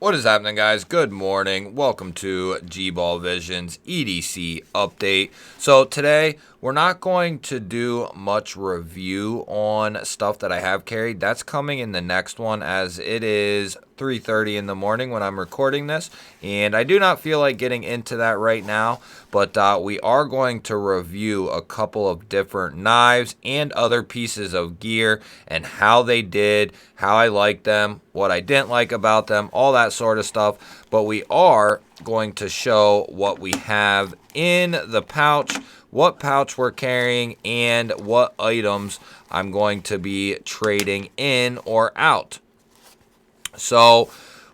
What is happening, guys? Good morning. Welcome to GBall Vision's EDC update. So today, we're not going to do much review on stuff that I have carried. That's coming in the next one, as it is 3:30 in the morning when I'm recording this, and I do not feel like getting into that right now, but we are going to review a couple of different knives and other pieces of gear and how they did, how I liked them, what I didn't like about them, all that sort of stuff. But we are going to show what we have in the pouch, what pouch we're carrying, and what items I'm going to be trading in or out. So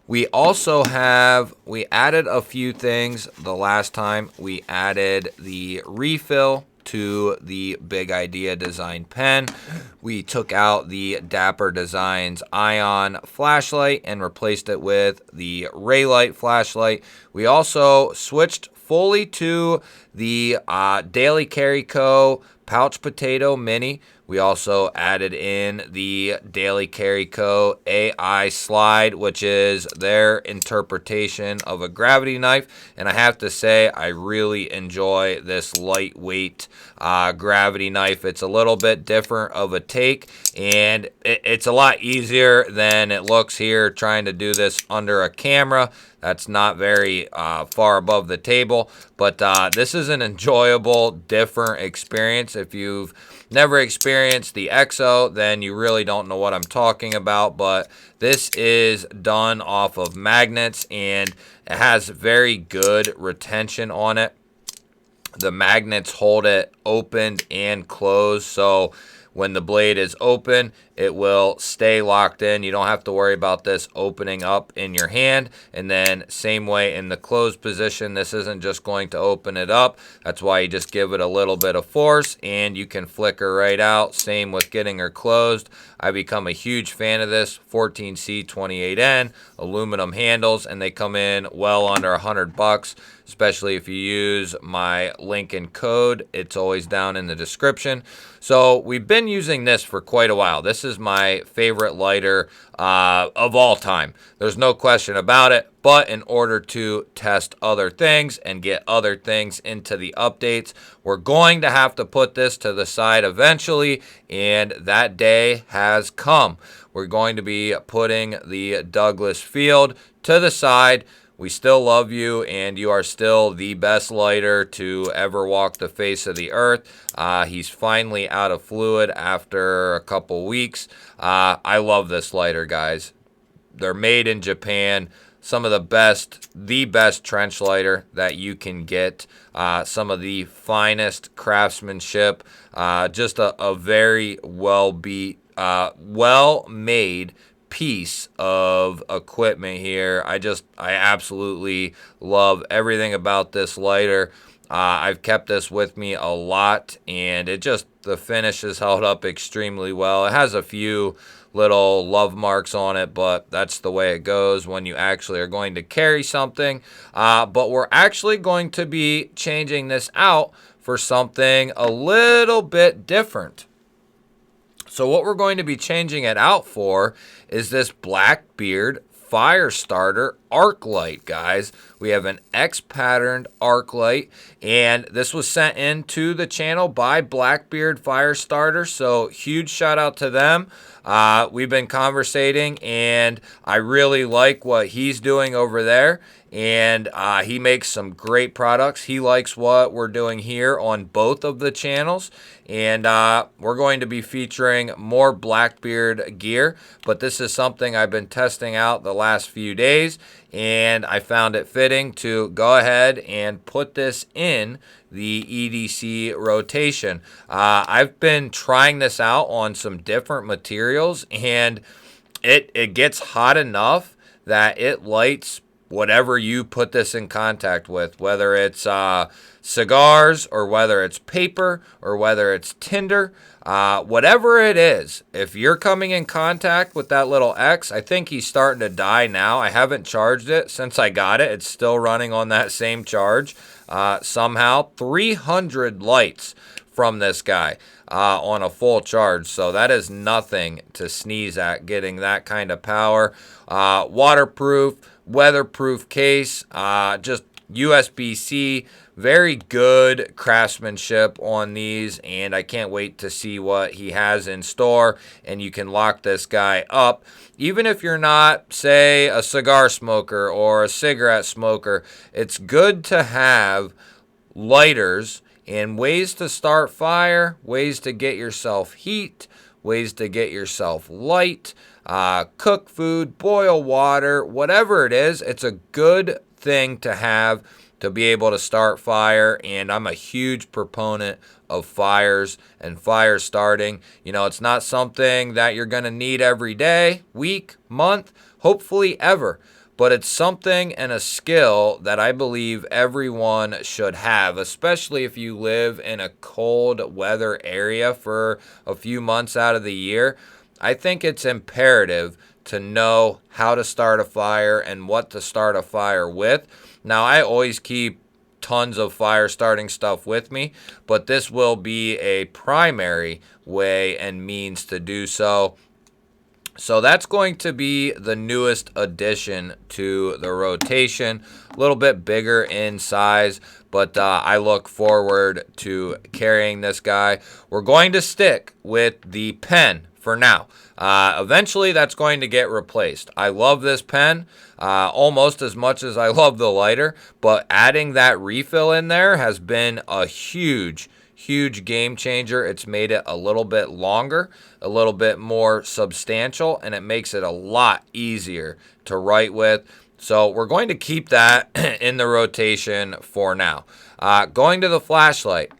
we also we added a few things the last time. We added the refill to the Big Idea Design pen. We took out the Dapper Designs Ion flashlight and replaced it with the Raylight flashlight. We also switched fully to the Daily Carry Co. Pouch Potato Mini. We also added in the Daily Carry Co. AI Slide, which is their interpretation of a gravity knife. And I have to say, I really enjoy this lightweight gravity knife. It's a little bit different of a take, and it's a lot easier than it looks here trying to do this under a camera. That's not very far above the table, but this is an enjoyable, different experience. If you've never experienced the EXO, then you really don't know what I'm talking about, but this is done off of magnets, and it has very good retention on it. The magnets hold it opened and closed, so when the blade is open, it will stay locked in. You don't have to worry about this opening up in your hand. And then same way in the closed position, this isn't just going to open it up. That's why you just give it a little bit of force and you can flick her right out. Same with getting her closed. I become a huge fan of this 14C28N aluminum handles, and they come in well under $100, especially if you use my link and code. It's always down in the description. So we've been using this for quite a while. This is my favorite lighter of all time. There's no question about it. But in order to test other things and get other things into the updates, we're going to have to put this to the side eventually, and that day has come. We're going to be putting the Douglas Field to the side. We still love you, and you are still the best lighter to ever walk the face of the earth. He's finally out of fluid after a couple weeks. I love this lighter, guys. They're made in Japan. Some of the best trench lighter that you can get. Some of the finest craftsmanship. Just a very well-made piece of equipment here. I absolutely love everything about this lighter. I've kept this with me a lot, and the finish is held up extremely well. It has a few little love marks on it, but that's the way it goes when you actually are going to carry something. But we're actually going to be changing this out for something a little bit different. So what we're going to be changing it out for is this Blackbeard fire starter arc light, guys. We have an X patterned arc light, and this was sent in to the channel by Blackbeard Fire Starter, so huge shout out to them. We've been conversating, and I really like what he's doing over there, and he makes some great products. He likes what we're doing here on both of the channels, and we're going to be featuring more Blackbeard gear, but this is something I've been testing out the last few days, and I found it fitting to go ahead and put this in the EDC rotation. I've been trying this out on some different materials, and it gets hot enough that it lights whatever you put this in contact with, whether it's cigars or whether it's paper or whether it's tinder, whatever it is. If you're coming in contact with that little X, I think he's starting to die now. I haven't charged it since I got it. It's still running on that same charge. Somehow 300 lights from this guy on a full charge, so that is nothing to sneeze at, getting that kind of power. Waterproof, weatherproof case, just USB-C. Very good craftsmanship on these, and I can't wait to see what he has in store. And you can lock this guy up. Even if you're not, say, a cigar smoker or a cigarette smoker, it's good to have lighters and ways to start fire, ways to get yourself heat, ways to get yourself light, cook food, boil water, whatever it is. It's a good thing to have to be able to start fire, and I'm a huge proponent of fires and fire starting. You know, it's not something that you're going to need every day, week, month, hopefully ever, but it's something and a skill that I believe everyone should have, especially if you live in a cold weather area for a few months out of the year. I think it's imperative to know how to start a fire and what to start a fire with. Now, I always keep tons of fire starting stuff with me, but this will be a primary way and means to do so. So that's going to be the newest addition to the rotation. A little bit bigger in size, but I look forward to carrying this guy. We're going to stick with the pen for now. Eventually, that's going to get replaced. I love this pen almost as much as I love the lighter, but adding that refill in there has been a huge game changer. It's made it a little bit longer, a little bit more substantial, and it makes it a lot easier to write with. So we're going to keep that in the rotation for now. Going to the flashlight.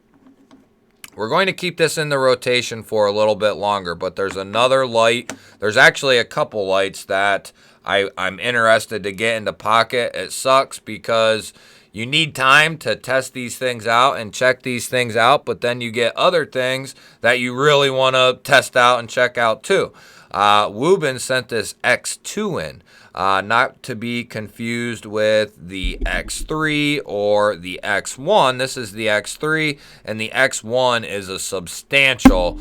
We're going to keep this in the rotation for a little bit longer, but there's another light. There's actually a couple lights that I'm interested to get into pocket. It sucks because you need time to test these things out and check these things out, but then you get other things that you really want to test out and check out too. Wuben sent this X2 in. Not to be confused with the X3 or the X1. This is the X3, and the X1 is a substantial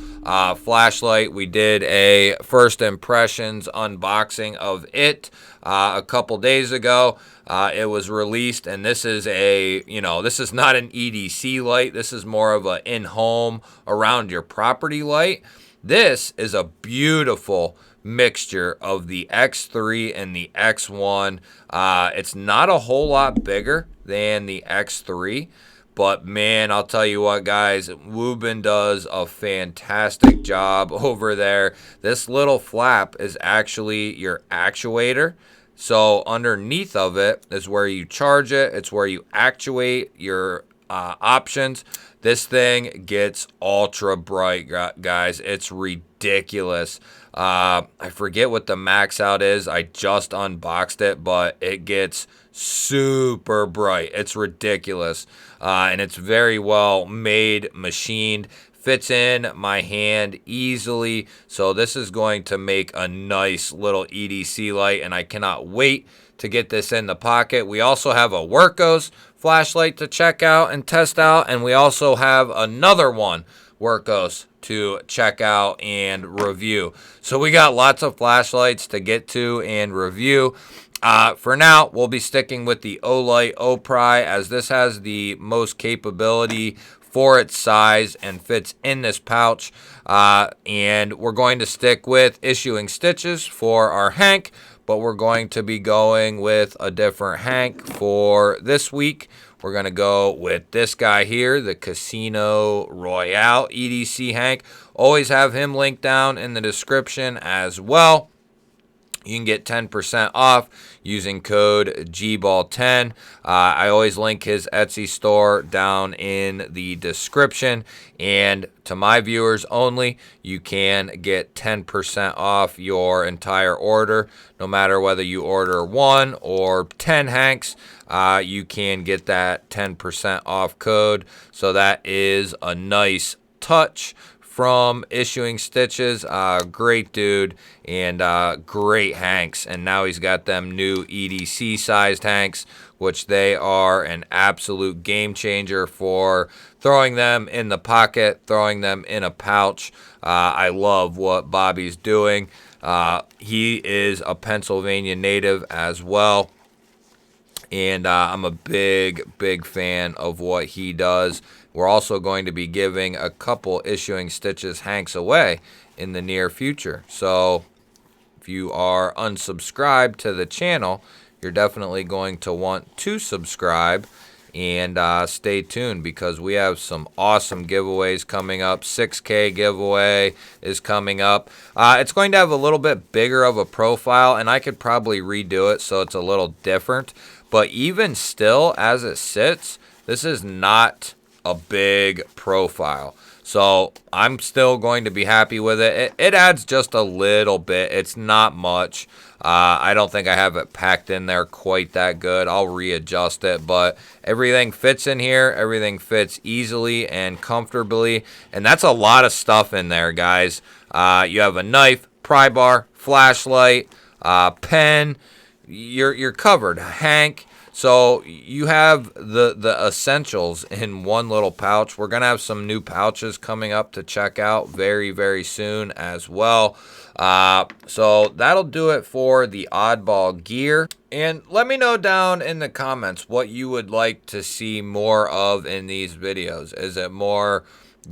flashlight. We did a first impressions unboxing of it a couple days ago. It was released, and this is this is not an EDC light. This is more of a in-home, around your property light. This is a beautiful mixture of the X3 and the X1. It's not a whole lot bigger than the X3, but man, I'll tell you what, guys, Wuben does a fantastic job over there. This little flap is actually your actuator. So underneath of it is where you charge it. It's where you actuate your options. This thing gets ultra bright, guys. It's ridiculous. I forget what the max out is. I just unboxed it, but it gets super bright. It's ridiculous. And it's very well made, machined. Fits in my hand easily. So this is going to make a nice little EDC light, and I cannot wait to get this in the pocket. We also have a Workos flashlight to check out and test out, and we also have another one, Workos, to check out and review. So we got lots of flashlights to get to and review. For now, we'll be sticking with the Olight Opry, as this has the most capability for its size and fits in this pouch. And we're going to stick with issuing stitches for our Hank, but we're going to be going with a different Hank for this week. We're going to go with this guy here, the Casino Royale EDC Hank. Always have him linked down in the description as well. You can get 10% off using code GBall10. I always link his Etsy store down in the description. And to my viewers only, you can get 10% off your entire order. No matter whether you order 1 or 10 Hanks, you can get that 10% off code. So that is a nice touch from Issuing Stitches. Great dude, and great Hanks. And now he's got them new EDC sized Hanks, which they are an absolute game changer for throwing them in the pocket, throwing them in a pouch. I love what Bobby's doing. He is a Pennsylvania native as well. and I'm a big fan of what he does. We're also going to be giving a couple Issuing Stitches Hanks away in the near future. So if you are unsubscribed to the channel, you're definitely going to want to subscribe and stay tuned, because we have some awesome giveaways coming up. 6K giveaway is coming up. It's going to have a little bit bigger of a profile, and I could probably redo it so it's a little different. But even still, as it sits, this is not a big profile. So I'm still going to be happy with it. It adds just a little bit. It's not much. I don't think I have it packed in there quite that good. I'll readjust it, but everything fits in here. Everything fits easily and comfortably, and that's a lot of stuff in there, guys. You have a knife, pry bar, flashlight, pen. You're covered. Hank. So you have the essentials in one little pouch. We're going to have some new pouches coming up to check out very soon as well. So that'll do it for the oddball gear. And let me know down in the comments what you would like to see more of in these videos. Is it more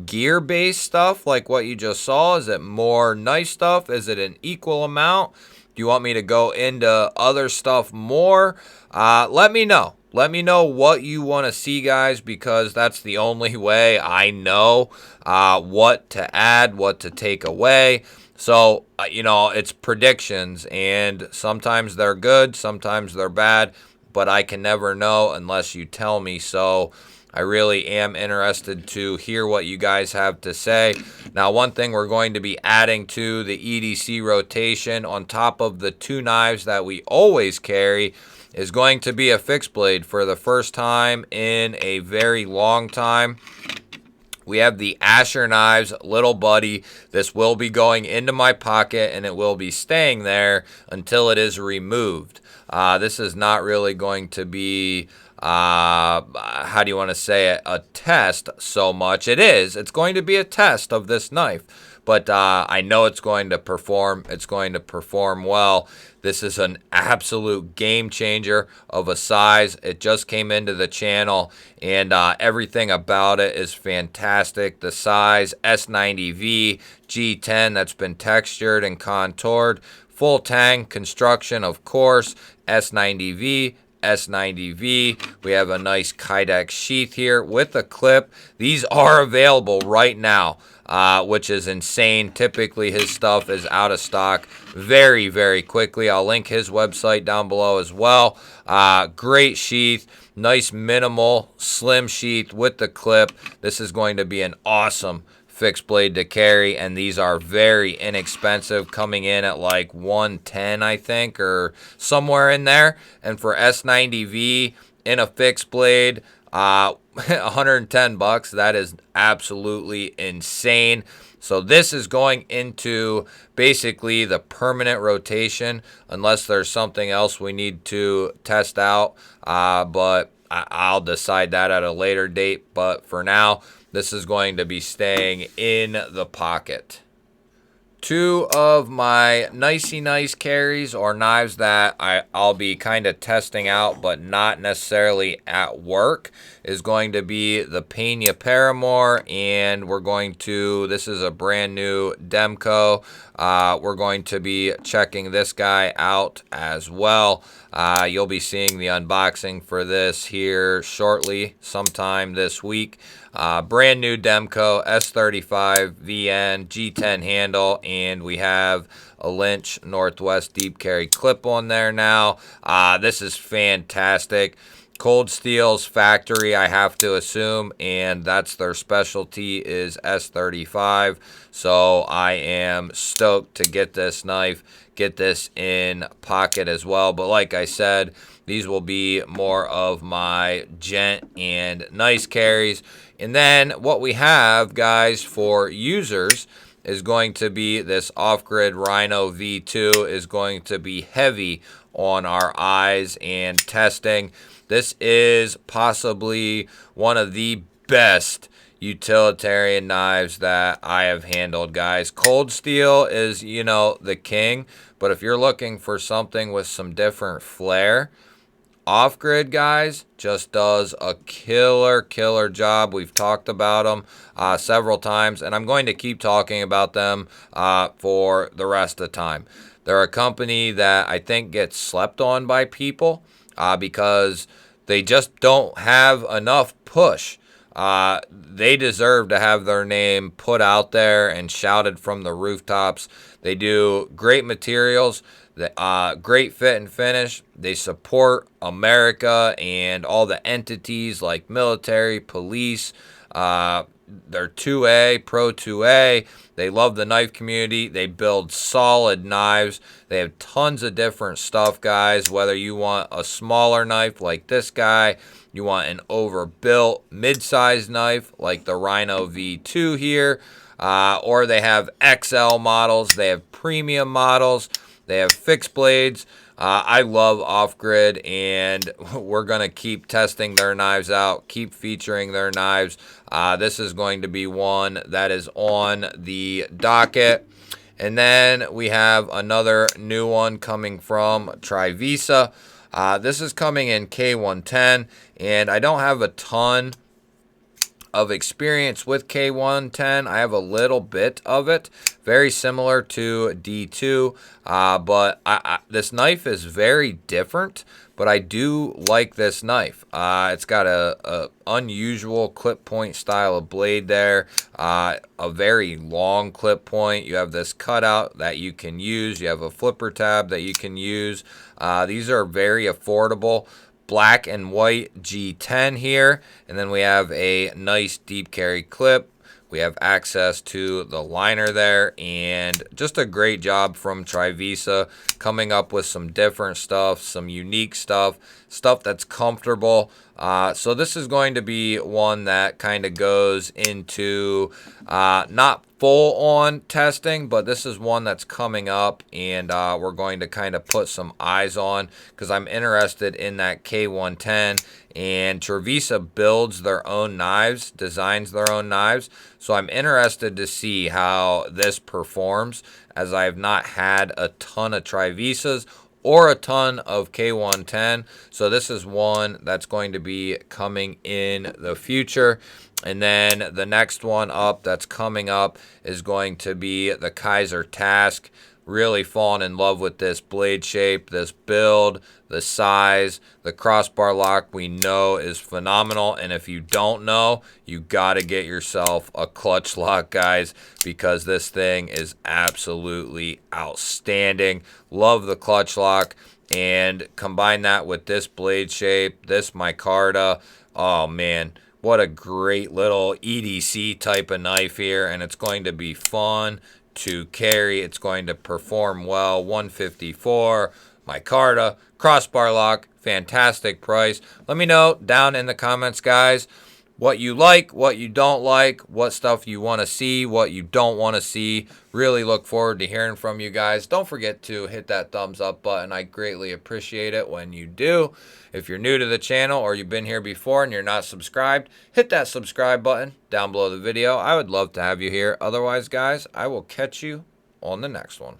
gear-based stuff like what you just saw? Is it more nice stuff? Is it an equal amount? Do you want me to go into other stuff more? Let me know. Let me know what you want to see, guys, because that's the only way I know what to add, what to take away. So, you know, it's predictions, and sometimes they're good, sometimes they're bad, but I can never know unless you tell me. So I really am interested to hear what you guys have to say. Now, one thing we're going to be adding to the EDC rotation on top of the 2 knives that we always carry is going to be a fixed blade for the first time in a very long time. We have the Asher knives, little buddy. This will be going into my pocket, and it will be staying there until it is removed. This is not really going to be, how do you want to say it, a test so much. It is. It's going to be a test of this knife, but I know it's going to perform. It's going to perform well. This is an absolute game changer of a size. It just came into the channel, and everything about it is fantastic. The size, S90V, G10 that's been textured and contoured. Full tang construction, of course, S90V. S90V. We have a nice Kydex sheath here with a clip. These are available right now, which is insane. Typically, his stuff is out of stock very quickly. I'll link his website down below as well. Great sheath. Nice minimal slim sheath with the clip. This is going to be an awesome fixed blade to carry, and these are very inexpensive, coming in at like 110, I think, or somewhere in there. And for S90V in a fixed blade, 110 bucks. That is absolutely insane. So this is going into basically the permanent rotation, unless there's something else we need to test out, but I'll decide that at a later date. But for now, this is going to be staying in the pocket. 2 of my nicey nice carries, or knives that I'll be kind of testing out but not necessarily at work, is going to be the Pena Paramore, and we're going to, this is a brand new Demco. We're going to be checking this guy out as well. You'll be seeing the unboxing for this here shortly, sometime this week. Brand new Demco, S35 VN, G10 handle, and we have a Lynch Northwest deep carry clip on there now. This is fantastic. Cold Steel's factory, I have to assume, and that's their specialty, is S35. So I am stoked to get this knife, get this in pocket as well. But like I said, these will be more of my gent and nice carries. And then what we have, guys, for users is going to be this off-grid Rhino V2 is going to be heavy on our eyes and testing. This is possibly one of the best utilitarian knives that I have handled, guys. Cold Steel is, you know, the king, but if you're looking for something with some different flair, Off-Grid, guys, just does a killer job. We've talked about them several times, and I'm going to keep talking about them for the rest of the time. They're a company that I think gets slept on by people because they just don't have enough push. They deserve to have their name put out there and shouted from the rooftops. They do great materials, great fit and finish. They support America and all the entities like military, police. They're 2A, Pro 2A. They love the knife community. They build solid knives. They have tons of different stuff, guys, whether you want a smaller knife like this guy, you want an overbuilt mid-sized knife like the Rhino V2 here, or they have XL models. They have premium models. They have fixed blades. I love Off-Grid, and we're going to keep testing their knives out, keep featuring their knives. This is going to be one that is on the docket. And then we have another new one coming from Trivisa. This is coming in K110, and I don't have a ton of experience with K110. I have a little bit of it, very similar to D2, but this knife is very different, but I do like this knife. It's got a unusual clip point style of blade there, a very long clip point. You have this cutout that you can use. You have a flipper tab that you can use. These are very affordable. Black and white G10 here, and then we have a nice deep carry clip. We have access to the liner there, and just a great job from Trivisa coming up with some different stuff, some unique stuff that's comfortable. So this is going to be one that kind of goes into not full on testing, but this is one that's coming up, and we're going to kind of put some eyes on because I'm interested in that K110. And Trivisa builds their own knives, designs their own knives. So I'm interested to see how this performs, as I have not had a ton of Trivisas or a ton of K110. So this is one that's going to be coming in the future. And then the next one up that's coming up is going to be the Kaiser Task. Really fallen in love with this blade shape, this build, the size, the crossbar lock we know is phenomenal. And if you don't know, you got to get yourself a clutch lock, guys, because this thing is absolutely outstanding. Love the clutch lock, and combine that with this blade shape, this micarta. Oh man, what a great little EDC type of knife here, and it's going to be fun to carry. It's going to perform well. 154 micarta, crossbar lock, fantastic price. Let me know down in the comments, guys, what you like, what you don't like, what stuff you want to see, what you don't want to see. Really look forward to hearing from you guys. Don't forget to hit that thumbs up button. I greatly appreciate it when you do. If you're new to the channel or you've been here before and you're not subscribed, hit that subscribe button down below the video. I would love to have you here. Otherwise, guys, I will catch you on the next one.